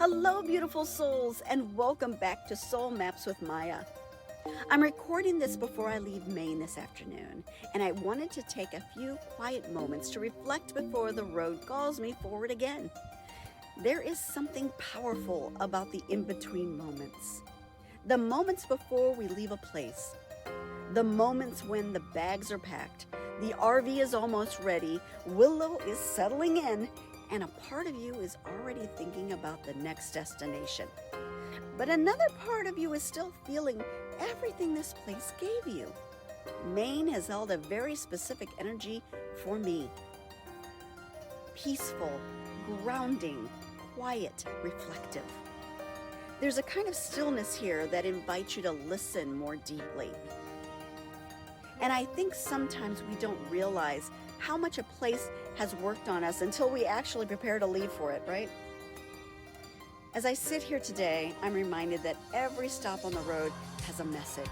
Hello, beautiful souls, and welcome back to Soul Maps with Maya. I'm recording this before I leave Maine this afternoon, and I wanted to take a few quiet moments to reflect before the road calls me forward again. There is something powerful about the in-between moments. The moments before we leave a place. The moments when the bags are packed, the RV is almost ready, Willow is settling in, and a part of you is already thinking about the next destination. But another part of you is still feeling everything this place gave you. Maine has held a very specific energy for me. Peaceful, grounding, quiet, reflective. There's a kind of stillness here that invites you to listen more deeply. And I think sometimes we don't realize how much a place has worked on us until we actually prepare to leave for it, right? As I sit here today, I'm reminded that every stop on the road has a message.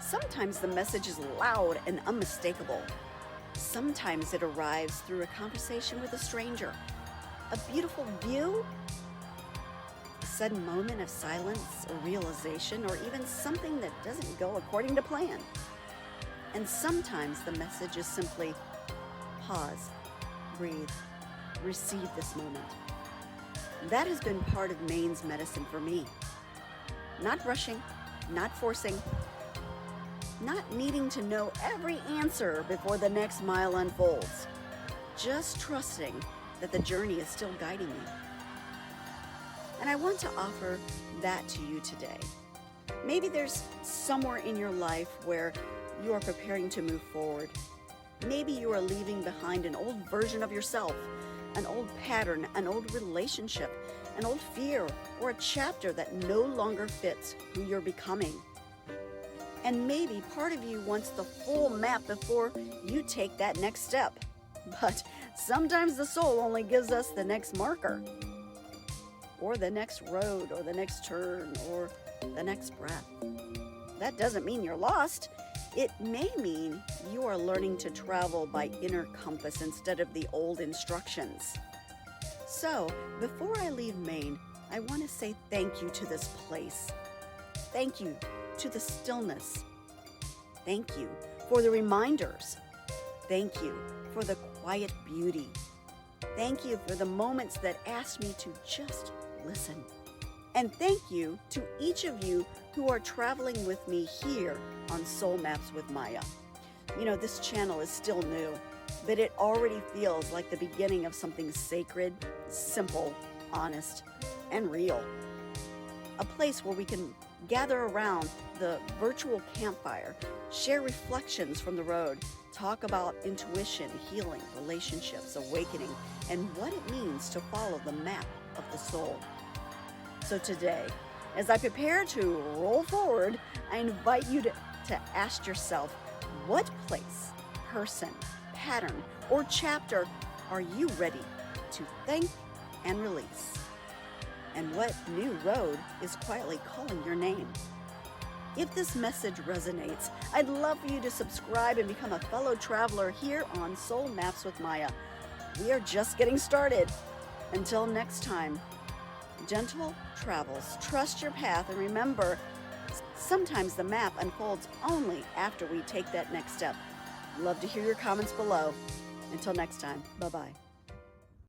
Sometimes the message is loud and unmistakable. Sometimes it arrives through a conversation with a stranger, a beautiful view, a sudden moment of silence or realization, or even something that doesn't go according to plan. And sometimes the message is simply pause, breathe, receive this moment. That has been part of Maine's medicine for me. Not rushing, not forcing, not needing to know every answer before the next mile unfolds. Just trusting that the journey is still guiding me. And I want to offer that to you today. Maybe there's somewhere in your life where you are preparing to move forward. Maybe you are leaving behind an old version of yourself, an old pattern, an old relationship, an old fear, or a chapter that no longer fits who you're becoming. And maybe part of you wants the full map before you take that next step. But sometimes the soul only gives us the next marker, or the next road, or the next turn, or the next breath. That doesn't mean you're lost. It may mean you are learning to travel by inner compass instead of the old instructions. So, before I leave Maine, I want to say thank you to this place. Thank you to the stillness. Thank you for the reminders. Thank you for the quiet beauty. Thank you for the moments that asked me to just listen. And thank you to each of you who are traveling with me here on Soul Maps with Maya. You know, this channel is still new, but it already feels like the beginning of something sacred, simple, honest, and real. A place where we can gather around the virtual campfire, share reflections from the road, talk about intuition, healing, relationships, awakening, and what it means to follow the map of the soul. So today, as I prepare to roll forward, I invite you to ask yourself, what place, person, pattern, or chapter are you ready to thank and release? And what new road is quietly calling your name? If this message resonates, I'd love for you to subscribe and become a fellow traveler here on Soul Maps with Maya. We are just getting started. Until next time, gentle travels, trust your path, and remember, sometimes the map unfolds only after we take that next step. Love to hear your comments below. Until next time, bye-bye.